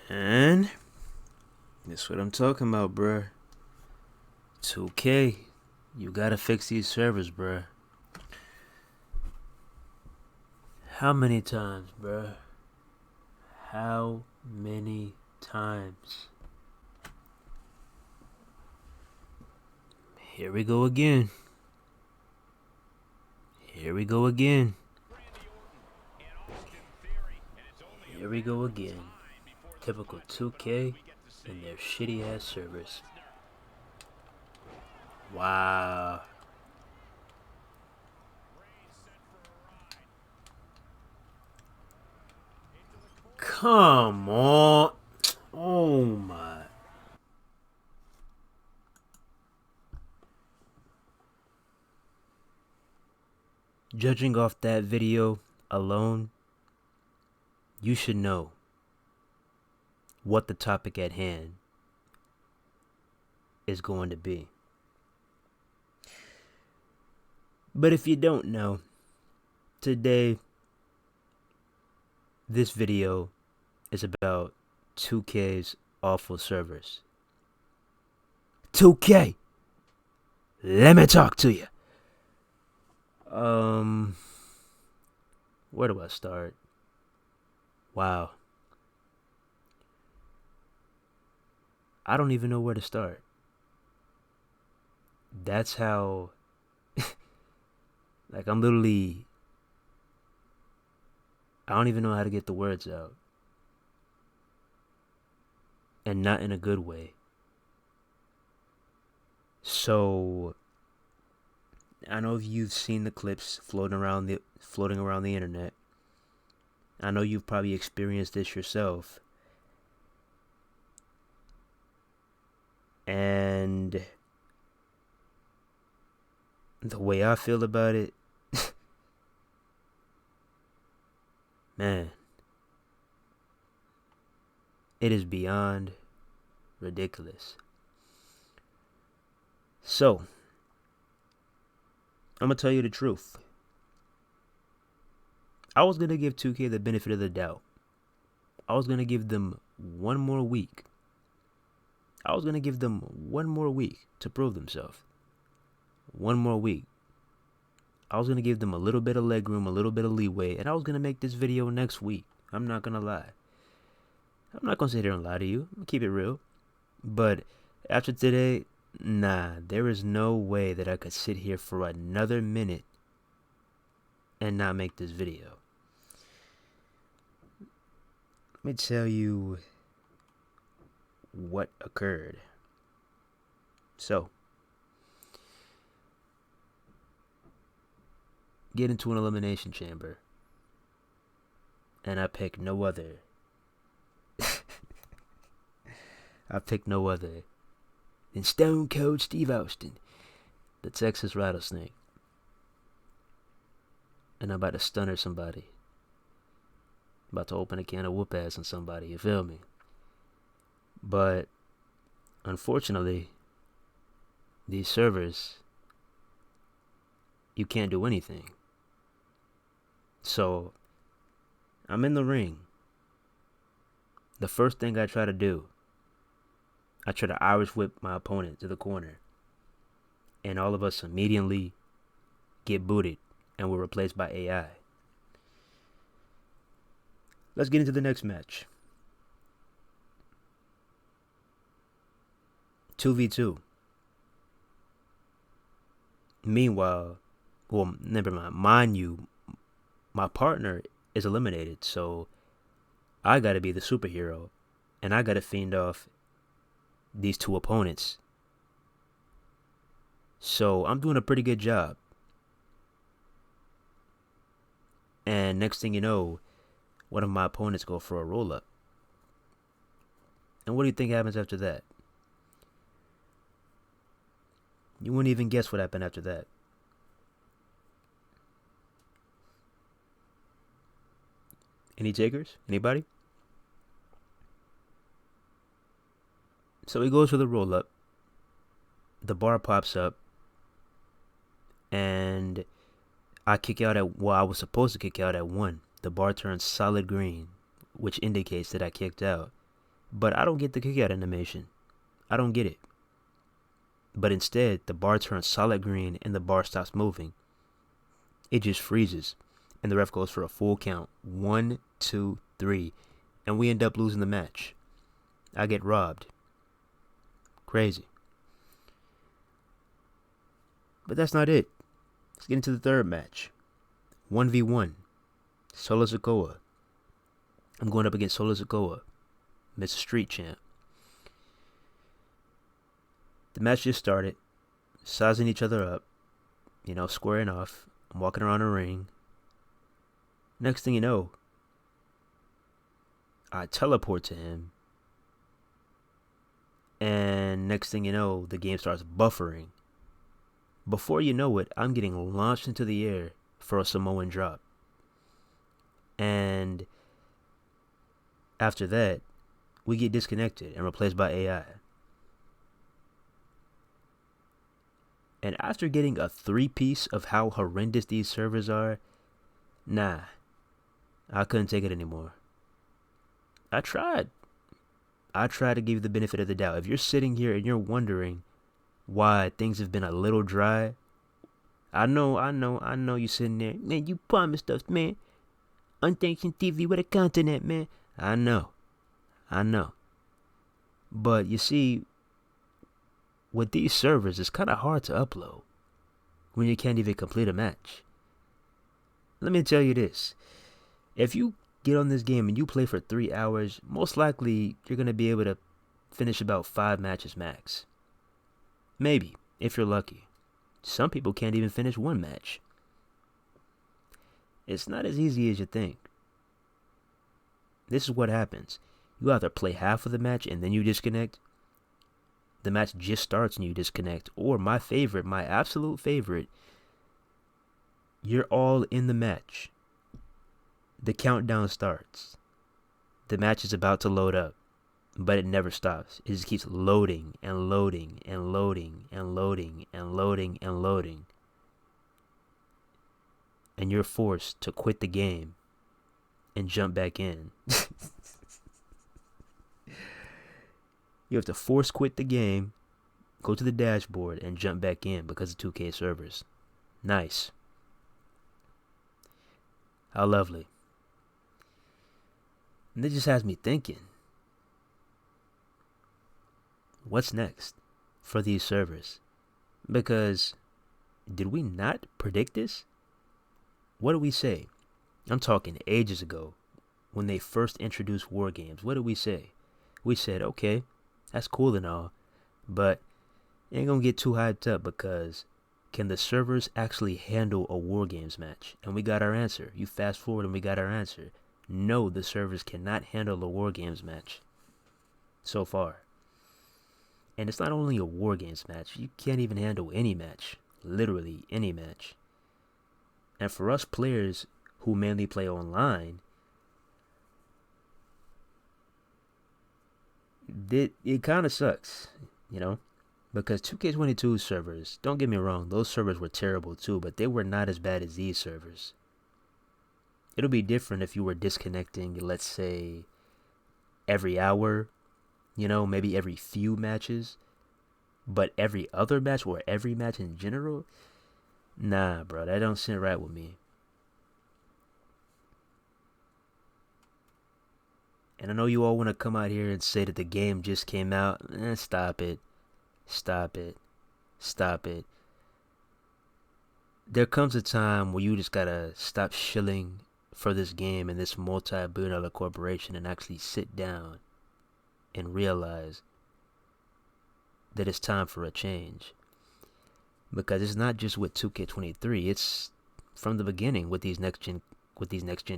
And that's what I'm talking about, bruh. 2K, you gotta fix these servers, bruh. How many times, bruh? How many times? Here we go again. Here we go again. Here we go again. Typical 2K and their shitty ass servers. Wow. Come on. Oh my. Judging off that video alone, you should know what the topic at hand is going to be. But if you don't know, today, this video is about 2K's awful servers. 2K! Let me talk to you. Where do I start? Wow. I don't even know where to start. That's how, like, I'm literally, I don't even know how to get the words out. And not in a good way. So, I know you've seen the clips floating around the internet. I know you've probably experienced this yourself. And the way I feel about it, man, it is beyond ridiculous. So, I'm gonna tell you the truth. I was gonna give 2K the benefit of the doubt. I was gonna give them one more week. I was gonna give them one more week to prove themselves. One more week. I was gonna give them a little bit of leg room, a little bit of leeway, and I was gonna make this video next week. I'm not gonna lie. I'm not gonna sit here and lie to you. I'm gonna keep it real. But after today, nah, there is no way that I could sit here for another minute and not make this video. Let me tell you what occurred. So, get into an elimination chamber, and I pick no other. I pick no other than Stone Cold Steve Austin, the Texas Rattlesnake. And I'm about to stunner somebody. About to open a can of whoop ass on somebody, you feel me? But, unfortunately, these servers, you can't do anything. So, I'm in the ring. The first thing I try to do, I try to Irish whip my opponent to the corner. And all of us immediately get booted and we're replaced by AI. Let's get into the next match. 2v2. Meanwhile, well, never mind. Mind you, my partner is eliminated, so I gotta be the superhero. And I gotta fend off these two opponents. So I'm doing a pretty good job. And next thing you know, one of my opponents go for a roll-up. And what do you think happens after that? You wouldn't even guess what happened after that. Any takers? Anybody? So he goes for the roll-up. The bar pops up. And I kick out at, well, I was supposed to kick out at 1. The bar turns solid green, which indicates that I kicked out. But I don't get the kickout animation. I don't get it. But instead, the bar turns solid green and the bar stops moving. It just freezes. And the ref goes for a full count. 1, 2, 3. And we end up losing the match. I get robbed. Crazy. But that's not it. Let's get into the third match. 1v1. Solo Sikoa. I'm going up against Solo Sikoa, Mr. Street Champ. The match just started. Sizing each other up. Squaring off. I'm walking around the ring. Next thing you know, I teleport to him. And next thing you know, the game starts buffering. Before you know it, I'm getting launched into the air for a Samoan drop. And after that, we get disconnected and replaced by AI. And after getting a 3-piece of how horrendous these servers are, nah, I couldn't take it anymore. I tried to give you the benefit of the doubt. If you're sitting here and you're wondering why things have been a little dry, I know you're sitting there. Man, you promised us, man. Unsanctioned TV, where the content at, man? I know. But you see, with these servers, it's kind of hard to upload when you can't even complete a match. Let me tell you this. If you get on this game and you play for 3 hours, most likely you're going to be able to finish about 5 matches max. Maybe, if you're lucky. Some people can't even finish 1 match. It's not as easy as you think. This is what happens. You either play half of the match and then you disconnect. The match just starts and you disconnect. Or my absolute favorite, you're all in the match. The countdown starts. The match is about to load up, but it never stops. It just keeps loading and loading and loading and loading and loading and loading. And you're forced to quit the game and jump back in. You have to force quit the game, go to the dashboard, and jump back in because of 2K servers. Nice. How lovely. And this just has me thinking, what's next for these servers? Because did we not predict this? What did we say? I'm talking ages ago when they first introduced war games. What did we say? We said, okay, that's cool and all, but ain't gonna get too hyped up because can the servers actually handle a war games match? And we got our answer. You fast forward and we got our answer. No, the servers cannot handle a war games match so far. And it's not only a war games match. You can't even handle any match. Literally any match. And for us players who mainly play online, it kind of sucks, because 2K22 servers, don't get me wrong, those servers were terrible too, but they were not as bad as these servers. It'll be different if you were disconnecting, let's say, every hour, maybe every few matches, but every other match or every match in general, nah, bro, that don't sit right with me. And I know you all want to come out here and say that the game just came out. Stop it. There comes a time where you just gotta stop shilling for this game and this multi-billion-dollar corporation and actually sit down and realize that it's time for a change. Because it's not just with 2K23, it's from the beginning with these next gen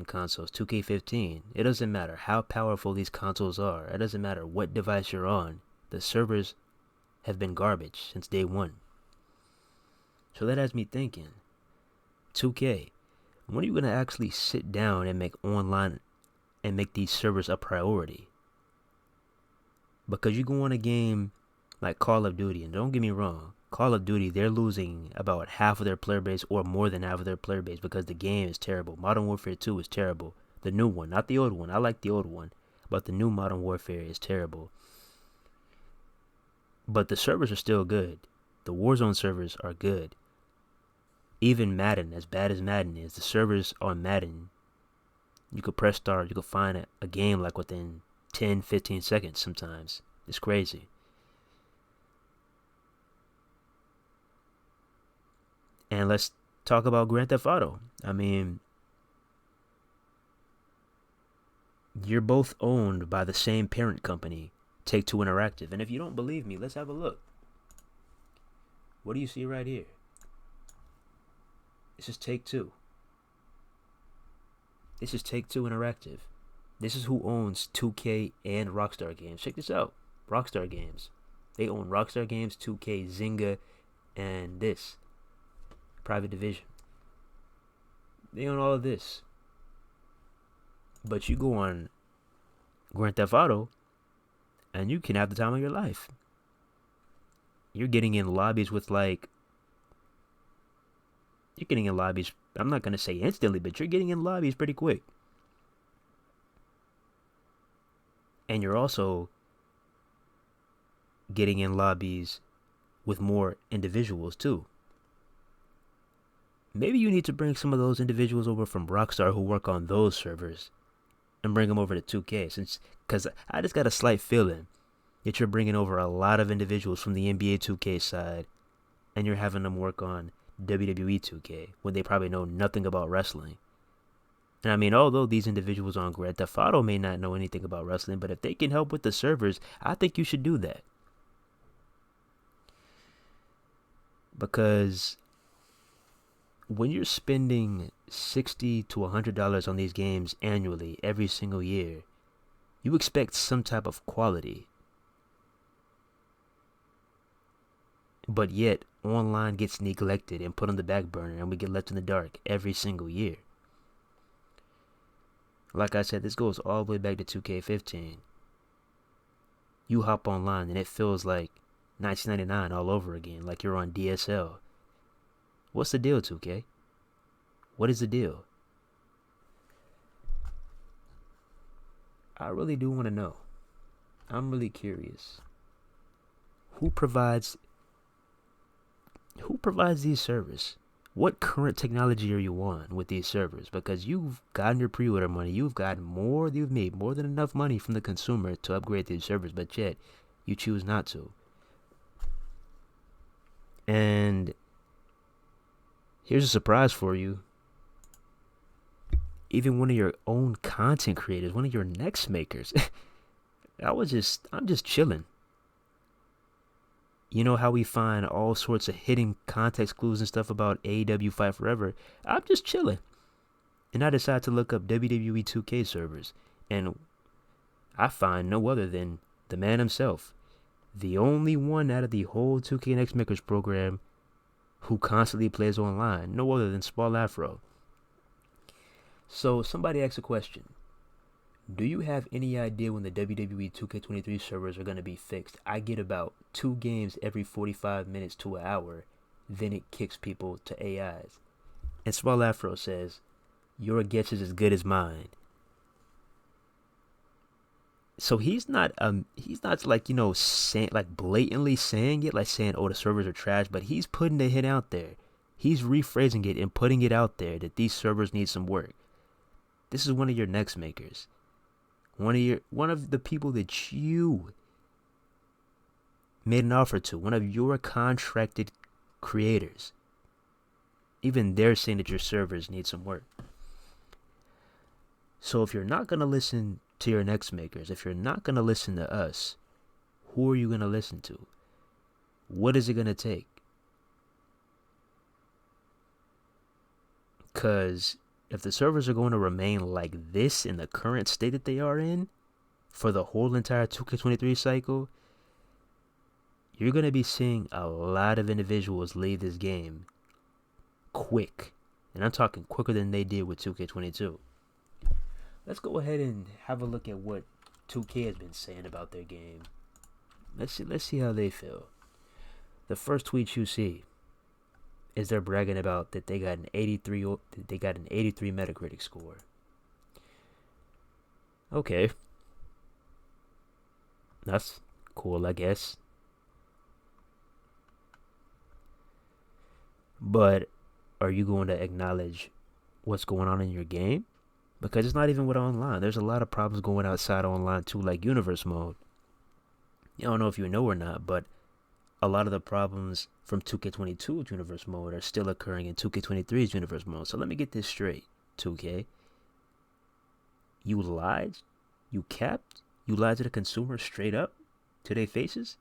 consoles. 2K15, it doesn't matter how powerful these consoles are, it doesn't matter what device you're on, the servers have been garbage since day one. So that has me thinking, 2K, when are you gonna actually sit down and make online and make these servers a priority? Because you go on a game like Call of Duty, and don't get me wrong, Call of Duty, they're losing about half of their player base or more than half of their player base because the game is terrible. Modern Warfare 2 is terrible. The new one, not the old one. I like the old one. about the new Modern Warfare is terrible. But the servers are still good. The Warzone servers are good. Even Madden, as bad as Madden is, the servers on Madden, you could press start, you could find a game like within 10, 15 seconds sometimes. It's crazy. And let's talk about Grand Theft Auto. I mean, you're both owned by the same parent company, Take-Two Interactive. And if you don't believe me, let's have a look. What do you see right here? This is Take-Two. This is Take-Two Interactive. This is who owns 2K and Rockstar Games. Check this out. Rockstar Games. They own Rockstar Games, 2K, Zynga, and this. Private Division. They own all of this. But you go on Grand Theft Auto, and you can have the time of your life. You're getting in lobbies with I'm not going to say instantly, but you're getting in lobbies pretty quick. And you're also getting in lobbies with more individuals too. Maybe you need to bring some of those individuals over from Rockstar who work on those servers and bring them over to 2K, because I just got a slight feeling that you're bringing over a lot of individuals from the NBA 2K side, and you're having them work on WWE 2K when they probably know nothing about wrestling. And I mean, although these individuals on Grand Theft Auto may not know anything about wrestling, but if they can help with the servers, I think you should do that. Because when you're spending $60 to $100 on these games annually, every single year, you expect some type of quality. But yet, online gets neglected and put on the back burner, and we get left in the dark every single year. Like I said, this goes all the way back to 2K15. You hop online and it feels like 1999 all over again, like you're on DSL. What's the deal, 2K? What is the deal? I really do want to know. I'm really curious. Who provides these servers? What current technology are you on with these servers? Because you've gotten your pre-order money, you've made more than enough money from the consumer to upgrade these servers, but yet you choose not to. And here's a surprise for you. Even one of your own content creators, one of your next makers, I'm just chilling. You know how we find all sorts of hidden context clues and stuff about AEW Fight Forever? I'm just chilling. And I decide to look up WWE 2K servers. And I find no other than the man himself. The only one out of the whole 2K Next Makers program who constantly plays online. No other than Small Afro. So somebody asked a question. Do you have any idea when the WWE 2K23 servers are going to be fixed? I get about 2 games every 45 minutes to an hour. Then it kicks people to AIs. And Small Afro says, your guess is as good as mine. So he's not like, saying, like blatantly saying it, like saying, oh, the servers are trash, but he's putting the hit out there. He's rephrasing it and putting it out there that these servers need some work. This is one of your next makers. One of the people that you made an offer to, one of your contracted creators. Even they're saying that your servers need some work. So if you're not going to listen to your next makers, if you're not going to listen to us, who are you going to listen to? What is it going to take? Because if the servers are going to remain like this in the current state that they are in for the whole entire 2K23 cycle, you're going to be seeing a lot of individuals leave this game quick. And I'm talking quicker than they did with 2K22. Let's go ahead and have a look at what 2K has been saying about their game. Let's see how they feel. The first tweet you see is they're bragging about that they got an 83 Metacritic score. Okay. That's cool, I guess. But are you going to acknowledge what's going on in your game? Because it's not even with online. There's a lot of problems going outside online too, like universe mode. I don't know if you know or not, but a lot of the problems from 2K22's universe mode are still occurring in 2K23's universe mode. So let me get this straight, 2K. You lied? You capped? You lied to the consumer straight up? To their faces?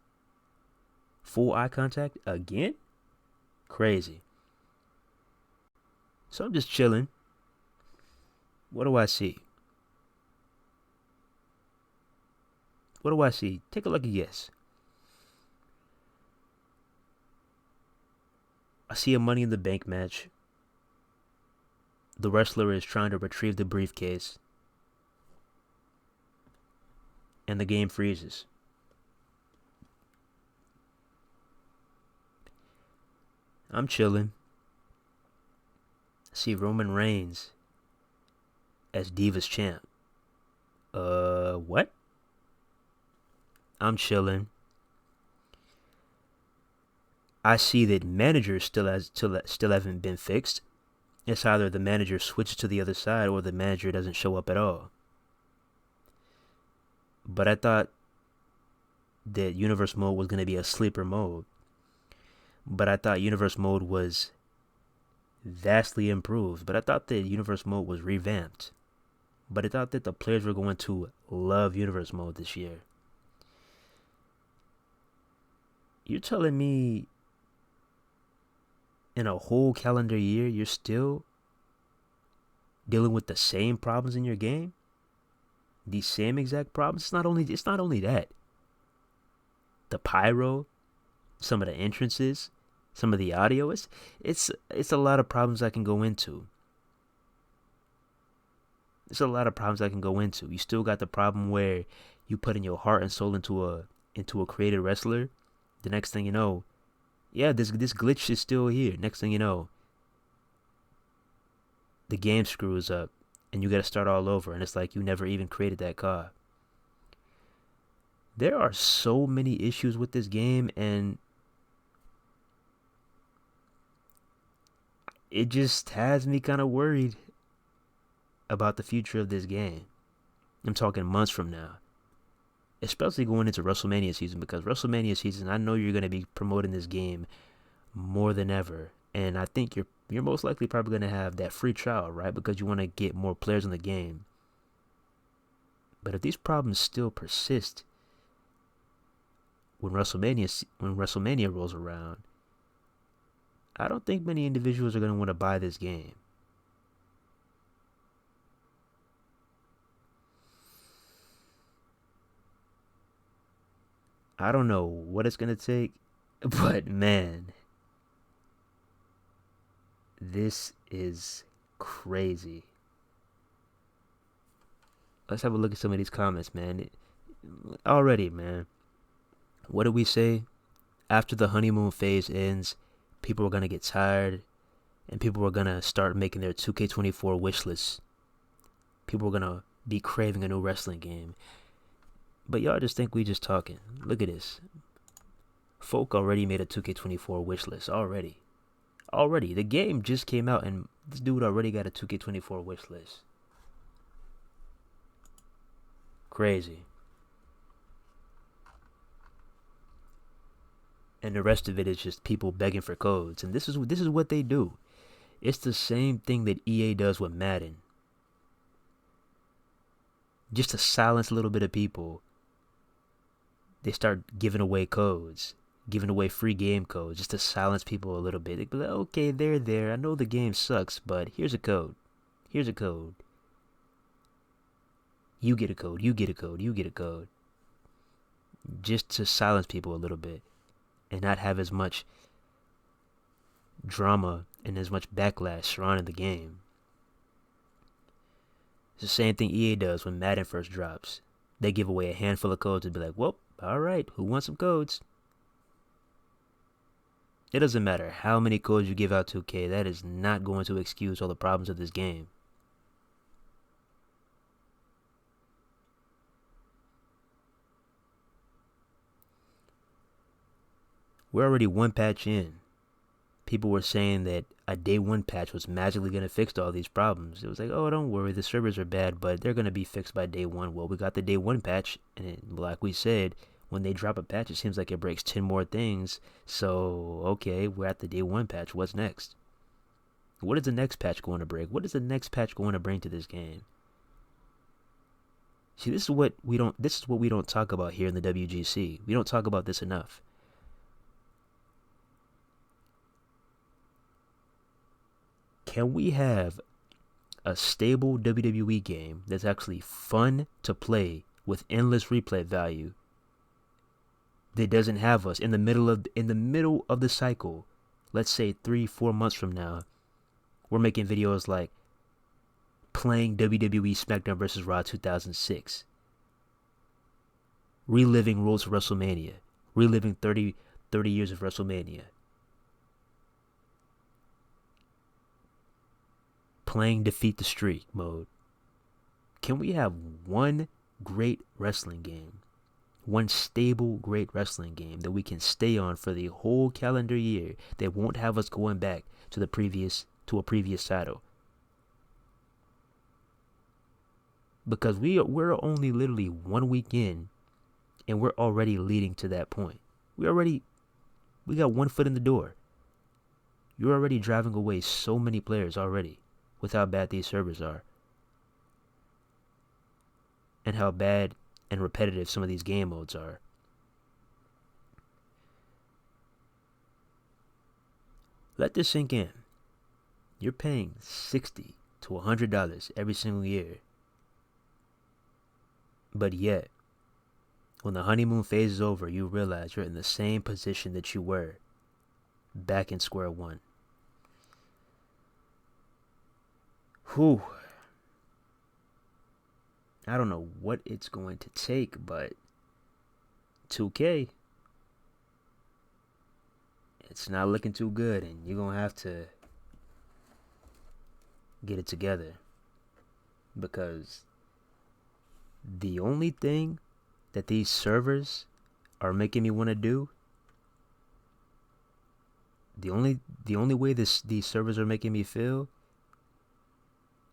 Full eye contact again? Crazy. So I'm just chilling. What do I see? What do I see? Take a lucky guess. I see a Money in the Bank match. The wrestler is trying to retrieve the briefcase. And the game freezes. I'm chilling. I see Roman Reigns as Divas champ. What? I'm chilling. I see that managers still haven't been fixed. It's either the manager switches to the other side or the manager doesn't show up at all. But I thought that Universe Mode was going to be a sleeper mode. But I thought Universe Mode was vastly improved. But I thought that Universe Mode was revamped. But I thought that the players were going to love Universe Mode this year. You're telling me in a whole calendar year you're still dealing with the same problems in your game? These same exact problems? It's not only that. The pyro, some of the entrances, some of the audio, it's a lot of problems I can go into. There's a lot of problems I can go into. You still got the problem where you put in your heart and soul into a created wrestler. The next thing you know, yeah, this glitch is still here. Next thing you know, the game screws up and you got to start all over, and it's like you never even created that car. There are so many issues with this game, and it just has me kind of worried about the future of this game. I'm talking months from now, especially going into WrestleMania season, because WrestleMania season, I know you're going to be promoting this game more than ever, and I think you're most likely probably going to have that free trial, right? Because you want to get more players in the game. But if these problems still persist when WrestleMania rolls around, I don't think many individuals are going to want to buy this game. I don't know what it's going to take, but man, this is crazy. Let's have a look at some of these comments, man. Already, man. What did we say? After the honeymoon phase ends, people are going to get tired, and people are going to start making their 2K24 wish lists. People are going to be craving a new wrestling game. But y'all just think we just talking. Look at this. Folk already made a 2K24 wish list. Already. The game just came out, and this dude already got a 2K24 wish list. Crazy. And the rest of it is just people begging for codes. And this is what they do. It's the same thing that EA does with Madden. Just to silence a little bit of people, they start giving away codes, giving away free game codes, just to silence people a little bit. They be like, okay, they're there. I know the game sucks, but here's a code. Here's a code. You get a code. You get a code. You get a code. Just to silence people a little bit and not have as much drama and as much backlash surrounding the game. It's the same thing EA does when Madden first drops. They give away a handful of codes and be like, well, alright, who wants some codes? It doesn't matter how many codes you give out to 2K, that is not going to excuse all the problems of this game. We're already one patch in. People were saying that a day one patch was magically going to fix all these problems. It was like, oh, don't worry, the servers are bad, but they're going to be fixed by day one. Well, we got the day one patch, and like we said, when they drop a patch, it seems like it breaks 10 more things. So, okay, we're at the day one patch. What's next? What is the next patch going to break? What is the next patch going to bring to this game? See, this is what we don't talk about here in the WGC. We don't talk about this enough. Can we have a stable WWE game that's actually fun to play with endless replay value that doesn't have us in the middle of the cycle? Let's say 3-4 months from now, we're making videos like playing WWE SmackDown vs. Raw 2006, reliving Road to WrestleMania, reliving 30 years of WrestleMania, playing Defeat the Streak mode. Can we have one great wrestling game, one stable great wrestling game that we can stay on for the whole calendar year that won't have us going back to a previous title? Because we're only literally 1 week in, and we're already leading to that point. We got 1 foot in the door. You're already driving away so many players already with how bad these servers are, and how bad and repetitive some of these game modes are. Let this sink in. You're paying $60 to $100 every single year. But yet, when the honeymoon phase is over, you realize you're in the same position that you were back in square one. Whew. I don't know what it's going to take, but 2K, it's not looking too good, and you're going to have to get it together. Because the only thing that these servers are making me want to do, the only way these servers are making me feel,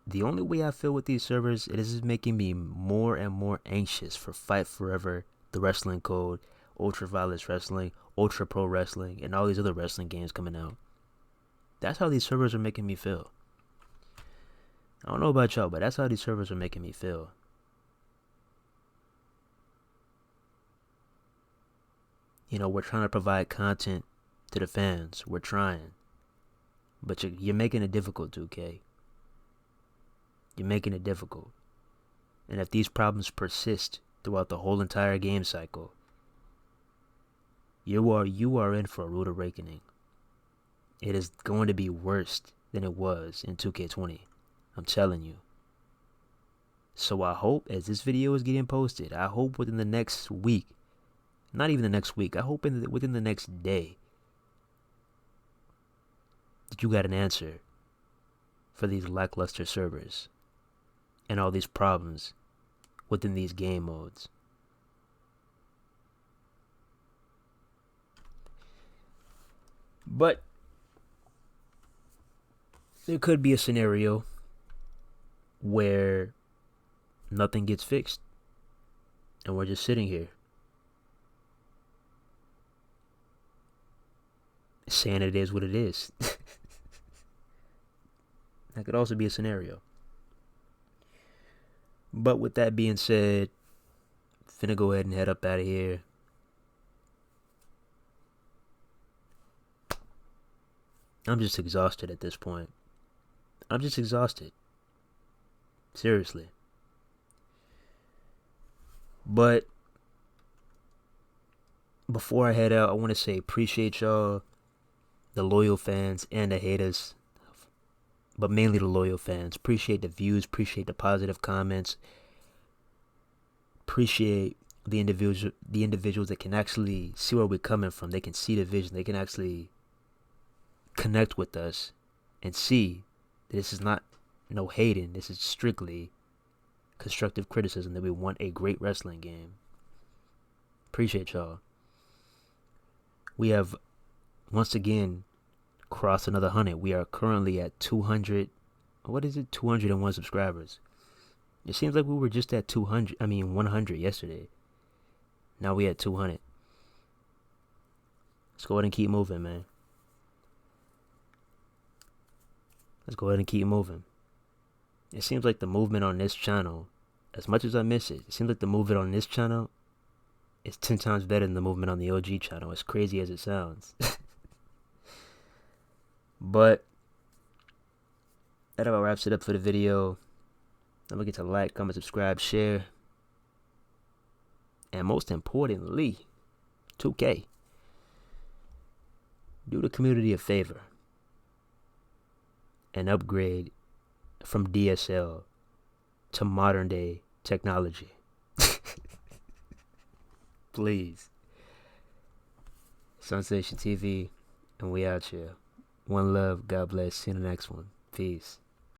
the only way I feel with these servers, it is making me more and more anxious for Fight Forever, the Wrestling Code, Ultraviolet Wrestling, Ultra Pro Wrestling, and all these other wrestling games coming out. That's how these servers are making me feel. I don't know about y'all, but that's how these servers are making me feel. You know, we're trying to provide content to the fans. We're trying. But you're making it difficult, 2K. You're making it difficult. And if these problems persist throughout the whole entire game cycle, you are in for a rude awakening. It is going to be worse than it was in 2K20. I'm telling you. So I hope, as this video is getting posted, I hope within the next week, not even the next week, I hope within the next day, that you got an answer for these lackluster servers and all these problems within these game modes. But there could be a scenario where nothing gets fixed and we're just sitting here saying it is what it is. That could also be a scenario. But with that being said, finna go ahead and head up out of here. I'm just exhausted at this point. I'm just exhausted. Seriously. But before I head out, I want to say appreciate y'all, the loyal fans and the haters, but mainly the loyal fans. Appreciate the views, appreciate the positive comments, appreciate the individuals that can actually see where we're coming from. They can see the vision. They can actually connect with us and see that this is not no hating. This is strictly constructive criticism, that we want a great wrestling game. Appreciate y'all. We have once again crossed another 100. We are currently at 200. What is it? 201 subscribers. It seems like we were just at 100 yesterday. Now we at 200. Let's go ahead and keep moving, man. Let's go ahead and keep moving. It seems like the movement on this channel, as much as I miss it, it seems like the movement on this channel is 10 times better than the movement on the OG channel, as crazy as it sounds. But that about wraps it up for the video. Don't forget to like, comment, subscribe, share. And most importantly, 2K. Do the community a favor and upgrade from DSL to modern day technology. Please. Sensation TV, and we out here. One love, God bless. See you in the next one. Peace.